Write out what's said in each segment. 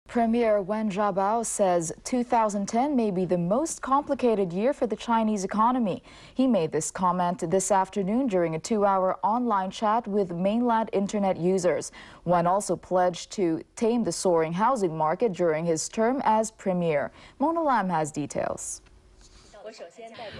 Premier Wen Jiabao says 2010 may be the most complicated year for the Chinese economy. He made this comment this afternoon during a 2-hour online chat with mainland internet users. Wen also pledged to tame the soaring housing market during his term as premier. Mona Lam has details.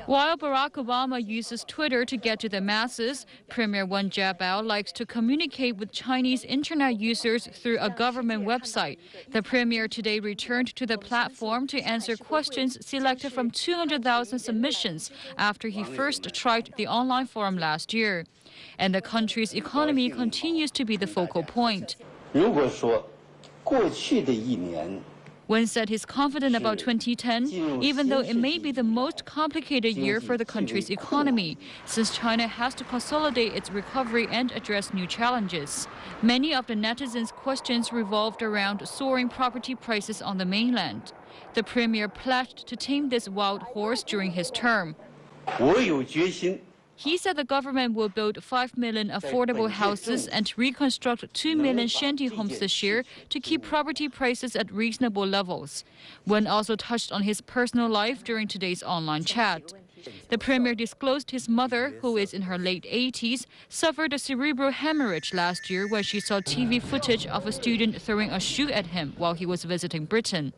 While Barack Obama uses Twitter to get to the masses, Premier Wen Jiabao likes to communicate with Chinese internet users through a government website. The premier today returned to the platform to answer questions selected from 200,000 submissions after he first tried the online forum last year. And the country's economy continues to be the focal point. Wen said he's confident about 2010, even though it may be the most complicated year for the country's economy, since China has to consolidate its recovery and address new challenges. Many of the netizens' questions revolved around soaring property prices on the mainland. The premier pledged to tame this wild horse during his term. He said the government will build 5 million affordable houses and reconstruct 2 million shanty homes this year to keep property prices at reasonable levels. Wen also touched on his personal life during today's online chat. The premier disclosed his mother, who is in her late 80s, suffered a cerebral hemorrhage last year when she saw TV footage of a student throwing a shoe at him while he was visiting Britain.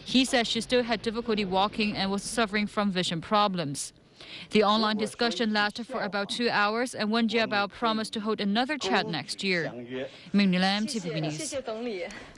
He said she still had difficulty walking and was suffering from vision problems. The online discussion lasted for about 2 hours, and Wen Jiabao promised to hold another chat next year. Mona Lam, CCP News.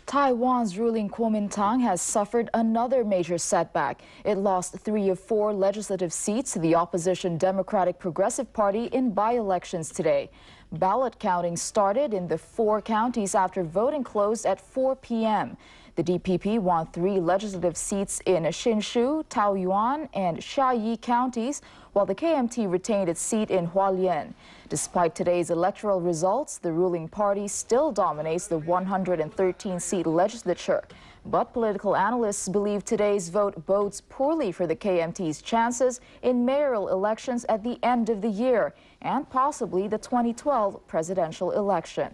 Taiwan's ruling Kuomintang has suffered another major setback. It lost 3 of 4 legislative seats to the opposition Democratic Progressive Party in by-elections today. Ballot counting started in the 4 counties after voting closed at 4 p.m. The DPP won 3 legislative seats in Hsinchu, Taoyuan, and Shayi counties, while the KMT retained its seat in Hualien. Despite today's electoral results, the ruling party still dominates the 113-seat legislature. But political analysts believe today's vote bodes poorly for the KMT's chances in mayoral elections at the end of the year and possibly the 2012 presidential election.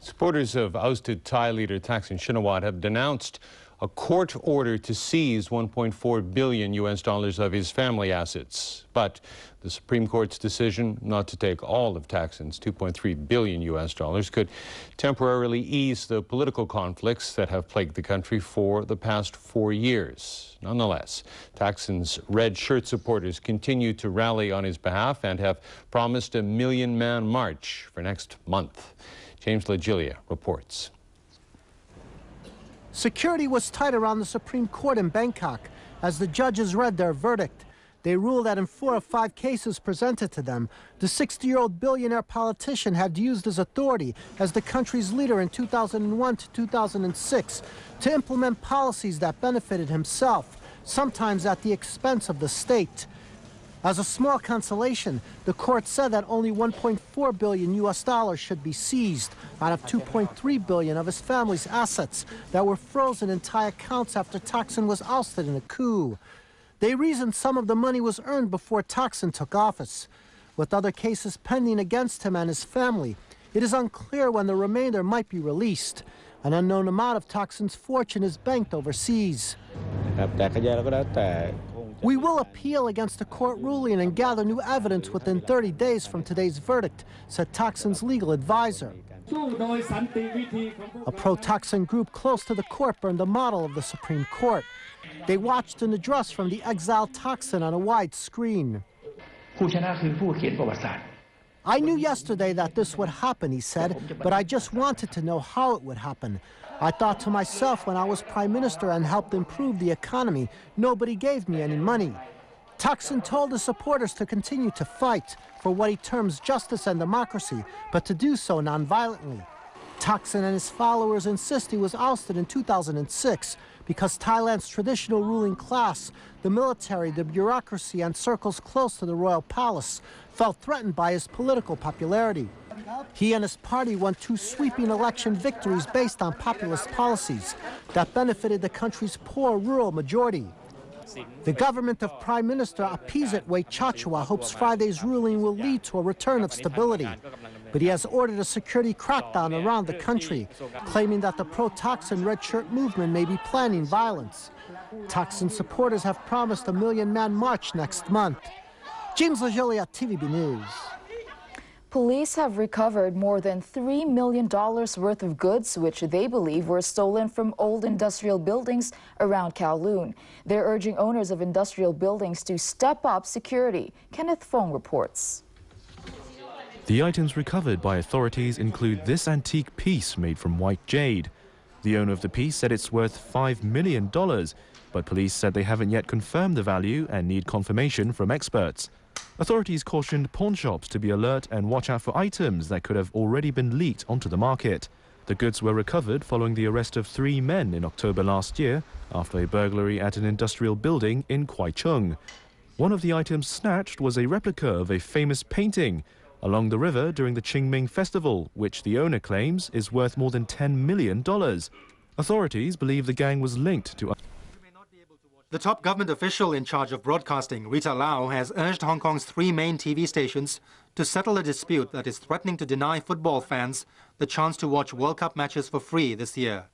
Supporters of ousted Thai leader Thaksin Shinawatra have denounced a court order to seize $1.4 billion of his family assets. But the Supreme Court's decision not to take all of Thaksin's $2.3 billion could temporarily ease the political conflicts that have plagued the country for the past 4 years. Nonetheless, Thaksin's red shirt supporters continue to rally on his behalf and have promised a million-man march for next month. James Legilia reports. Security was tight around the Supreme Court in Bangkok as the judges read their verdict. They ruled that in 4 of 5 cases presented to them, the 60-year-old billionaire politician had used his authority as the country's leader in 2001 to 2006 to implement policies that benefited himself, sometimes at the expense of the state. As a small consolation, the court said that only $1.4 billion should be seized out of $2.3 billion of his family's assets that were frozen in Thai accounts after Thaksin was ousted in a coup. They reasoned some of the money was earned before Thaksin took office. With other cases pending against him and his family, it is unclear when the remainder might be released. An unknown amount of Thaksin's fortune is banked overseas. We will appeal against the court ruling and gather new evidence within 30 days from today's verdict, said Thaksin's legal advisor. A pro-Thaksin group close to the court burned a model of the Supreme Court. They watched an address from the exiled Thaksin on a wide screen. I knew yesterday that this would happen, he said, but I just wanted to know how it would happen. I thought to myself when I was prime minister and helped improve the economy, nobody gave me any money. Thaksin told his supporters to continue to fight for what he terms justice and democracy, but to do so nonviolently. Thaksin and his followers insist he was ousted in 2006 because Thailand's traditional ruling class, the military, the bureaucracy, and circles close to the royal palace felt threatened by his political popularity. He and his party won 2 sweeping election victories based on populist policies that benefited the country's poor rural majority. The government of Prime Minister Apizit Wait Chachua hopes Friday's ruling will lead to a return of stability. but he has ordered a security crackdown around the country, claiming that the pro-Thaksin red shirt movement may be planning violence. Thaksin supporters have promised a million-man march next month. James Lajoli at TVB News. Police have recovered more than $3 million worth of goods, which they believe were stolen from old industrial buildings around Kowloon. They're urging owners of industrial buildings to step up security. Kenneth Fong reports. The items recovered by authorities include this antique piece made from white jade. The owner of the piece said it's worth $5 million, but police said they haven't yet confirmed the value and need confirmation from experts. Authorities cautioned pawnshops to be alert and watch out for items that could have already been leaked onto the market. The goods were recovered following the arrest of 3 men in October last year after a burglary at an industrial building in Kwai Chung. One of the items snatched was a replica of a famous painting along the river during the Qingming Festival, which the owner claims is worth more than $10 million. Authorities believe the gang was linked to... The top government official in charge of broadcasting, Rita Lau, has urged Hong Kong's 3 main TV stations to settle a dispute that is threatening to deny football fans the chance to watch World Cup matches for free this year.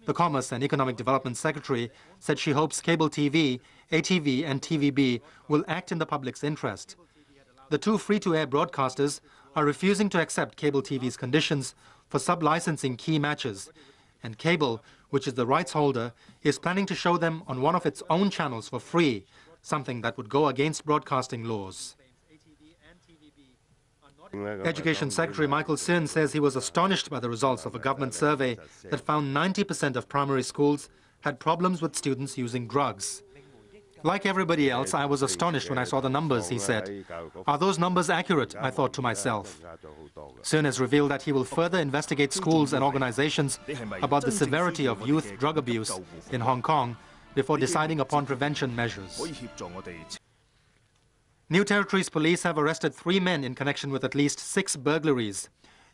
The Commerce and Economic Development Secretary said she hopes cable TV, ATV and TVB will act in the public's interest. The 2 free-to-air broadcasters are refusing to accept cable TV's conditions for sub-licensing key matches, and cable, which is the rights holder, is planning to show them on one of its own channels for free, something that would go against broadcasting laws. Education Secretary Michael Sin says he was astonished by the results of a government survey that found 90% of primary schools had problems with students using drugs. Like everybody else, I was astonished when I saw the numbers, he said. Are those numbers accurate? I thought to myself. Sun has revealed that he will further investigate schools and organizations about the severity of youth drug abuse in Hong Kong before deciding upon prevention measures. New Territories Police have arrested 3 men in connection with at least 6 burglaries.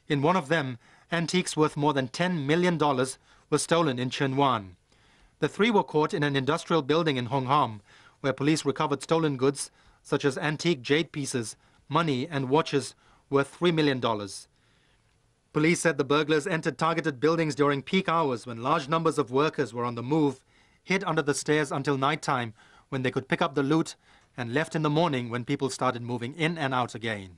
In one of them, antiques worth more than $10 million were stolen in Tsuen Wan. The 3 were caught in an industrial building in Hong Kong, where police recovered stolen goods such as antique jade pieces, money and watches worth $3 million. Police said the burglars entered targeted buildings during peak hours when large numbers of workers were on the move, hid under the stairs until nighttime when they could pick up the loot, and left in the morning when people started moving in and out again.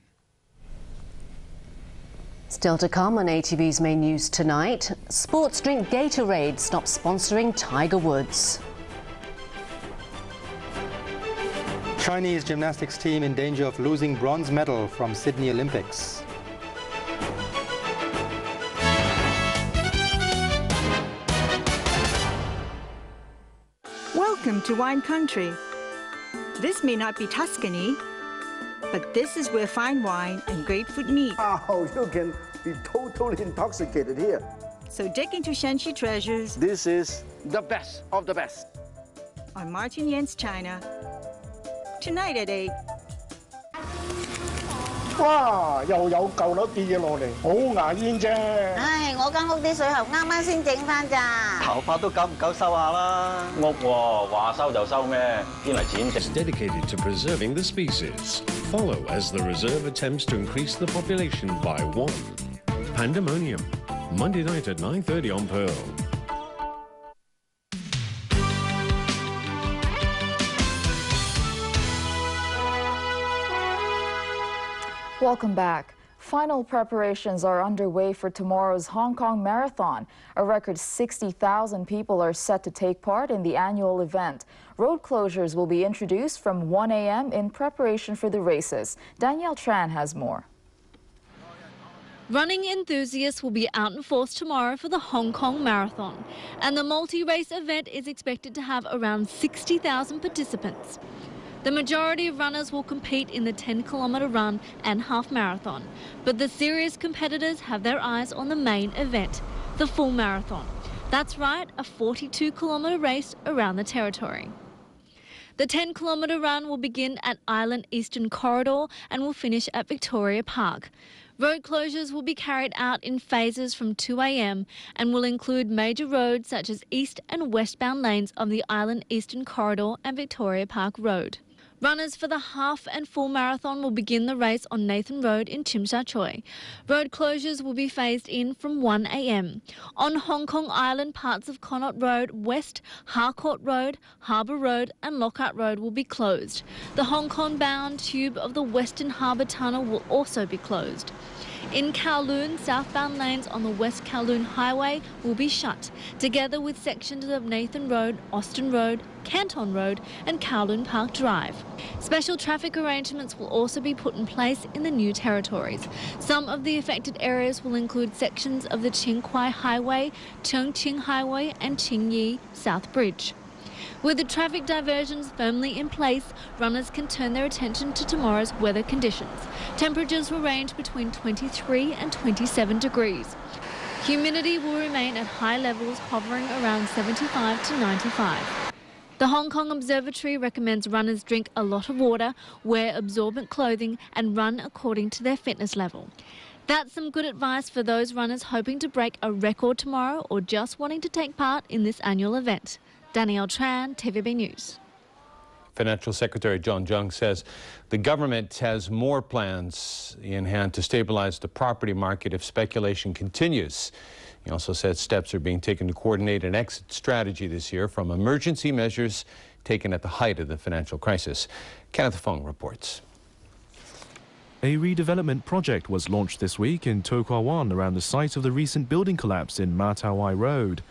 Still to come on ATV's main news tonight, sports drink Gatorade stops sponsoring Tiger Woods. Chinese gymnastics team in danger of losing bronze medal from Sydney Olympics. Welcome to wine country. This may not be Tuscany, but this is where fine wine and great food meet. Oh, you can be totally intoxicated here. So dig into Shanxi treasures. This is the best of the best. On Martin Yan's China. Tonight at 8. 哇，又有舊樓跌嘢落嚟，好牙煙啫。唉，我間屋啲水喉啱啱先整返咋。頭髮都夠唔夠收下啦？屋喎，話收就收咩？邊嚟錢剩？ Dedicated to preserving the species. Follow as the reserve attempts to increase the population by 1. Pandemonium, Monday night at 9:30 on Pearl. Welcome back. Final preparations are underway for tomorrow's Hong Kong Marathon. A record 60,000 people are set to take part in the annual event. Road closures will be introduced from 1 a.m. in preparation for the races. Danielle Tran has more. Running enthusiasts will be out in force tomorrow for the Hong Kong Marathon, and the multi-race event is expected to have around 60,000 participants. The majority of runners will compete in the 10-kilometre run and half marathon, but the serious competitors have their eyes on the main event, the full marathon. That's right, a 42-kilometre race around the territory. The 10-kilometre run will begin at Island Eastern Corridor and will finish at Victoria Park. Road closures will be carried out in phases from 2 a.m. and will include major roads such as east and westbound lanes of the Island Eastern Corridor and Victoria Park Road. Runners for the half and full marathon will begin the race on Nathan Road in Tsim Sha Tsui. Road closures will be phased in from 1 a.m. On Hong Kong Island, parts of Connaught Road, West, Harcourt Road, Harbour Road and Lockhart Road will be closed. The Hong Kong-bound tube of the Western Harbour Tunnel will also be closed. In Kowloon, southbound lanes on the West Kowloon Highway will be shut, together with sections of Nathan Road, Austin Road, Canton Road and Kowloon Park Drive. Special traffic arrangements will also be put in place in the new territories. Some of the affected areas will include sections of the Tsing Kwai Highway, Cheung Ching Highway and Tsing Yi South Bridge. With the traffic diversions firmly in place, runners can turn their attention to tomorrow's weather conditions. Temperatures will range between 23 and 27 degrees. Humidity will remain at high levels, hovering around 75 to 95. The Hong Kong Observatory recommends runners drink a lot of water, wear absorbent clothing and run according to their fitness level. That's some good advice for those runners hoping to break a record tomorrow or just wanting to take part in this annual event. Danielle Tran, TVB News. Financial Secretary John Tsang says the government has more plans in hand to stabilize the property market if speculation continues. He also said steps are being taken to coordinate an exit strategy this year from emergency measures taken at the height of the financial crisis. Kenneth Fung reports. A redevelopment project was launched this week in To Kwa Wan around the site of the recent building collapse in Ma Tau Wai Road.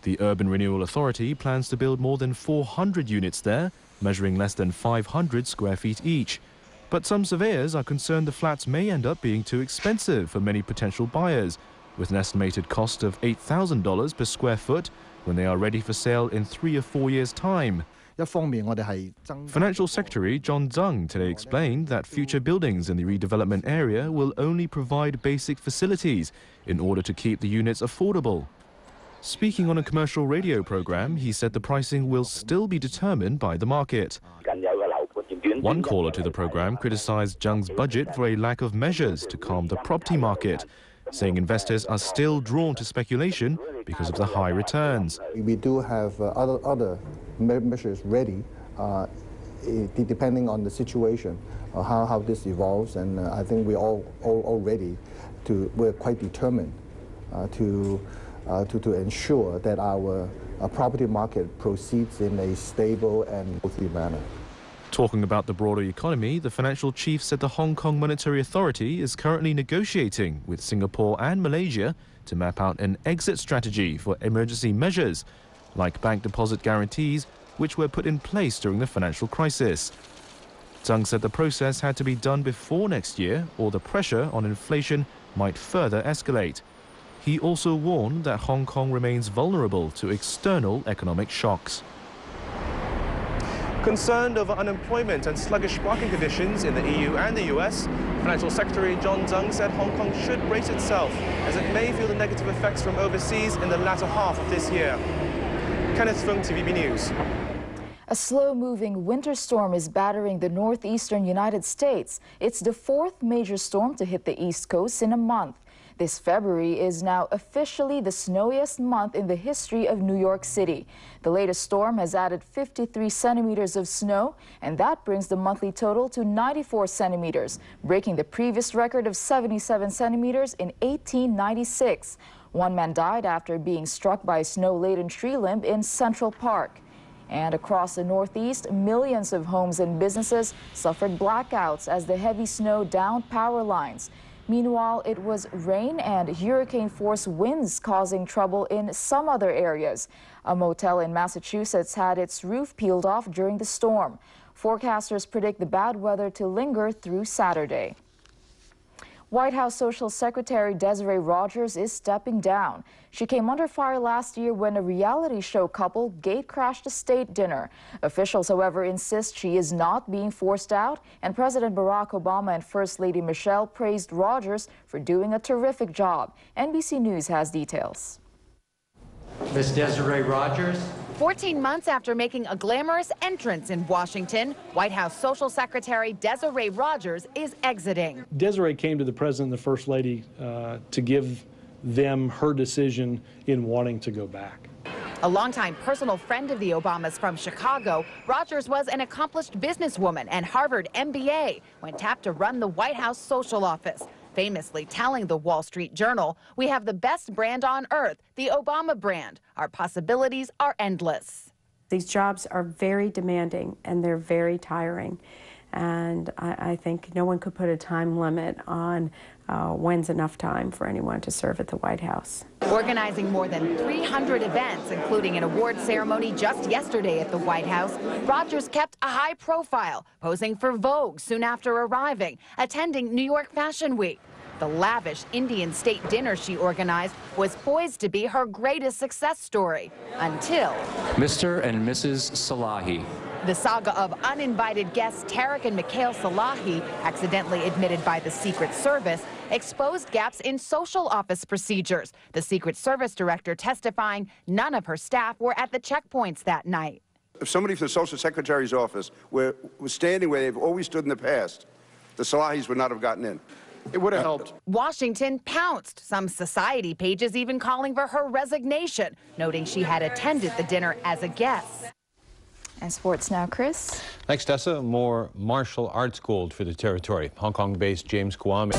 The Urban Renewal Authority plans to build more than 400 units there, measuring less than 500 square feet each. But some surveyors are concerned the flats may end up being too expensive for many potential buyers, with an estimated cost of $8,000 per square foot when they are ready for sale in 3 or 4 years' time. Financial Secretary John Tsang today explained that future buildings in the redevelopment area will only provide basic facilities in order to keep the units affordable. Speaking on a commercial radio program, he said the pricing will still be determined by the market. One caller to the program criticized Tsang's budget for a lack of measures to calm the property market, saying investors are still drawn to speculation because of the high returns. We do have other measures ready, depending on the situation, how this evolves, and I think we're all ready we're quite determined to ensure that our property market proceeds in a stable and healthy manner. Talking about the broader economy, the financial chief said the Hong Kong Monetary Authority is currently negotiating with Singapore and Malaysia to map out an exit strategy for emergency measures, like bank deposit guarantees, which were put in place during the financial crisis. Tsang said the process had to be done before next year, or the pressure on inflation might further escalate. He also warned that Hong Kong remains vulnerable to external economic shocks. Concerned over unemployment and sluggish market conditions in the EU and the US, Financial Secretary John Tsang said Hong Kong should brace itself as it may feel the negative effects from overseas in the latter half of this year. Kenneth Fung, TVB News. A slow-moving winter storm is battering the northeastern United States. It's the 4th major storm to hit the East Coast in a month. This February is now officially the snowiest month in the history of New York City. The latest storm has added 53 centimeters of snow, and that brings the monthly total to 94 centimeters, breaking the previous record of 77 centimeters in 1896. One man died after being struck by a snow-laden tree limb in Central Park. And across the Northeast, millions of homes and businesses suffered blackouts as the heavy snow downed power lines. Meanwhile, it was rain and hurricane-force winds causing trouble in some other areas. A motel in Massachusetts had its roof peeled off during the storm. Forecasters predict the bad weather to linger through Saturday. White House Social Secretary Desiree Rogers is stepping down. She came under fire last year when a reality show couple gate-crashed a state dinner. Officials, however, insist she is not being forced out, and President Barack Obama and First Lady Michelle praised Rogers for doing a terrific job. NBC News has details. Ms. Desiree Rogers. 14 months after making a glamorous entrance in Washington, White House Social Secretary Desiree Rogers is exiting. Desiree came to the President and the First Lady to give them her decision in wanting to go back. A longtime personal friend of the Obamas from Chicago, Rogers was an accomplished businesswoman and Harvard MBA when tapped to run the White House social office, famously telling the Wall Street Journal, "We have the best brand on earth, the Obama brand. Our possibilities are endless." These jobs are very demanding and they're very tiring. And I think no one could put a time limit on when's enough time for anyone to serve at the White House. Organizing more than 300 events, including an award ceremony just yesterday at the White House, Rogers kept a high profile, posing for Vogue soon after arriving, attending New York Fashion Week. The lavish Indian state dinner she organized was poised to be her greatest success story, until Mr. and Mrs. Salahi. The saga of uninvited guests Tariq and Mikhail Salahi, accidentally admitted by the Secret Service, exposed gaps in social office procedures. The Secret Service director testifying none of her staff were at the checkpoints that night. If somebody from the Social Secretary's office was standing where they've always stood in the past, the Salahis would not have gotten in. It would have helped. Washington pounced, some society pages even calling for her resignation, noting she had attended the dinner as a guest. And sports now, Chris. Thanks, Tessa. More martial arts gold for the territory. Hong Kong-based James Kwame.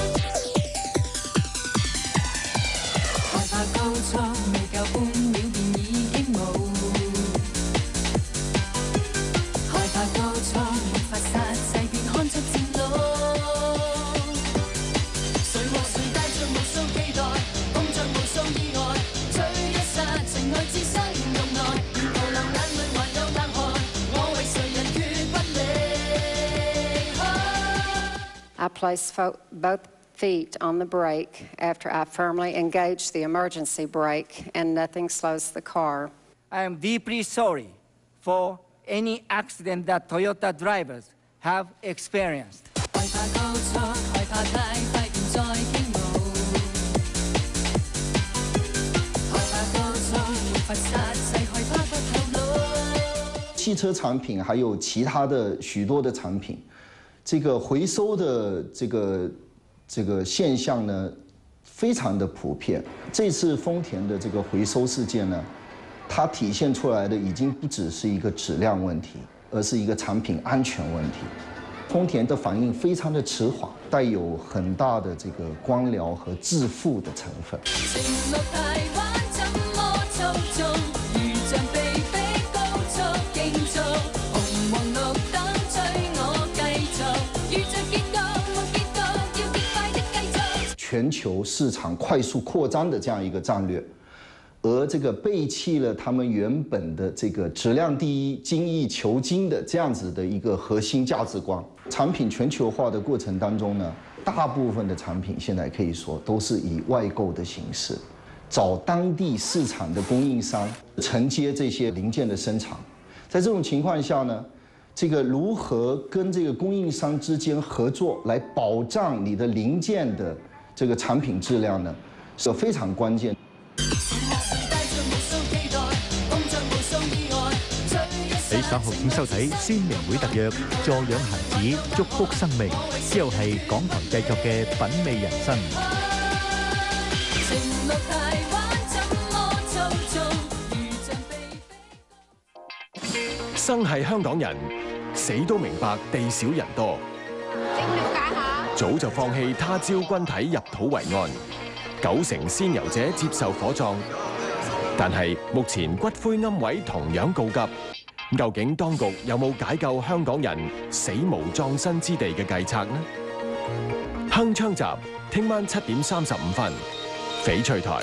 I place both feet on the brake after I firmly engage the emergency brake, and nothing slows the car. I am deeply sorry for any accident that Toyota drivers have experienced.汽车产品还有其他的许多的产品。这个回收的这个现象呢，非常的普遍。这次丰田的这个回收事件呢，它体现出来的已经不只是一个质量问题，而是一个产品安全问题。丰田的反应非常的迟缓，带有很大的这个官僚和自负的成分。全球市场快速扩张的这样一个战略，而这个背弃了他们原本的这个质量第一、精益求精的这样子的一个核心价值观。产品全球化的过程当中呢，大部分的产品现在可以说都是以外购的形式，找当地市场的供应商承接这些零件的生产。在这种情况下呢，这个如何跟这个供应商之间合作来保障你的零件的这个產品質量呢，是非常關鍵。你稍後請收睇《鮮明會特約》，助養孩子，祝福生命。之後係港台製作嘅《品味人生》。生係香港人，死都明白地少人多。早就放棄他朝軍體入土為安，9成先遊者接受火葬，但係目前骨灰龕位同樣告急，究竟當局有冇解救香港人死無葬身之地嘅計策呢？鏗鏘集，聽晚7點35分，翡翠台。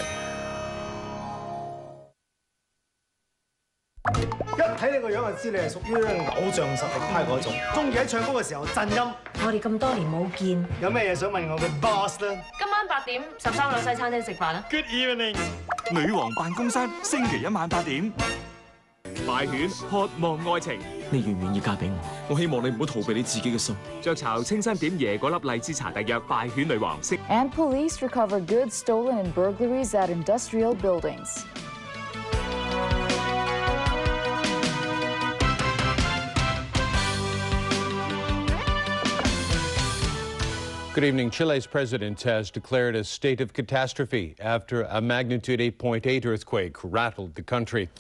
一睇你個樣就知你係屬於偶像實力派嗰種，中意喺唱歌嘅時候震音。我哋咁多年冇見，有咩嘢想問我嘅 boss 咧？今晚8點13樓西餐廳食飯啦。Good evening， 女王辦公室，星期一晚8點。敗犬渴望愛情，你願唔願意嫁俾我？我希望你唔好逃避你自己嘅心。雀巢清新點椰果粒荔枝茶特約敗犬女王。And police recover goods stolen in burglaries at industrial buildings. Good evening. Chile's president has declared a state of catastrophe after a magnitude 8.8 earthquake rattled the country.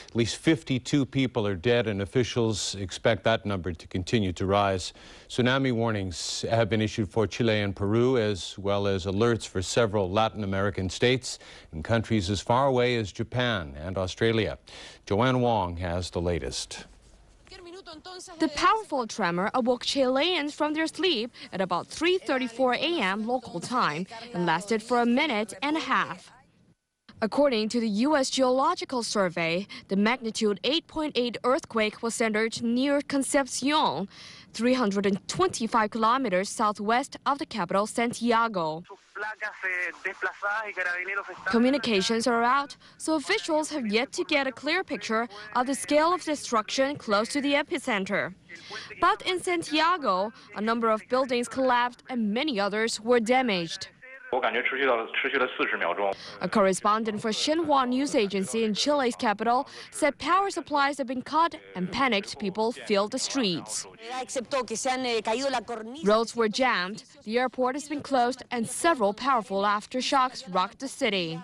At least 52 people are dead, and officials expect that number to continue to rise. Tsunami warnings have been issued for Chile and Peru, as well as alerts for several Latin American states and countries as far away as Japan and Australia. Joanne Wong has the latest. The powerful tremor awoke Chileans from their sleep at about 3:34 a.m. local time and lasted for a minute and a half. According to the U.S. Geological Survey, the magnitude 8.8 earthquake was centered near Concepcion, 325 kilometers southwest of the capital, Santiago. Communications are out, so officials have yet to get a clear picture of the scale of destruction close to the epicenter. But in Santiago, a number of buildings collapsed and many others were damaged. A correspondent for Xinhua news agency in Chile's capital said power supplies have been cut and panicked people filled the streets. Roads were jammed, the airport has been closed, and several powerful aftershocks rocked the city.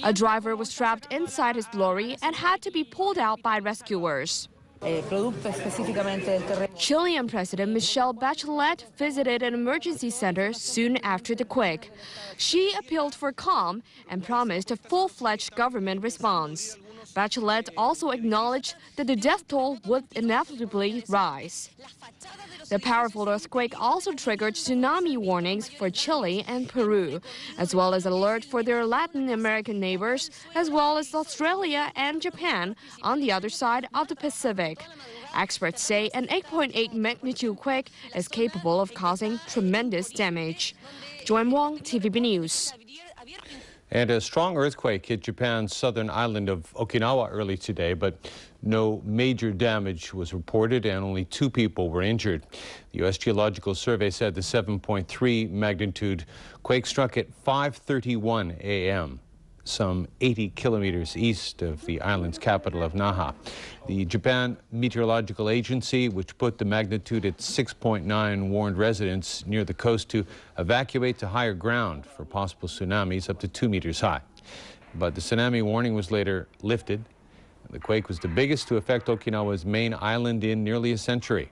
A driver was trapped inside his lorry and had to be pulled out by rescuers. Chilean President Michelle Bachelet visited an emergency center soon after the quake. She appealed for calm and promised a full-fledged government response. Bachelet also acknowledged that the death toll would inevitably rise. The powerful earthquake also triggered tsunami warnings for Chile and Peru, as well as alert for their Latin American neighbors, as well as Australia and Japan on the other side of the Pacific. Experts say an 8.8 magnitude quake is capable of causing tremendous damage. Joanne Wong, TVB News. And a strong earthquake hit Japan's southern island of Okinawa early today, but no major damage was reported and only 2 people were injured. The U.S. Geological Survey said the 7.3 magnitude quake struck at 5:31 a.m., some 80 kilometers east of the island's capital of Naha. The Japan Meteorological Agency, which put the magnitude at 6.9, warned residents near the coast to evacuate to higher ground for possible tsunamis up to 2 meters high. But the tsunami warning was later lifted. The quake was the biggest to affect Okinawa's main island in nearly a century.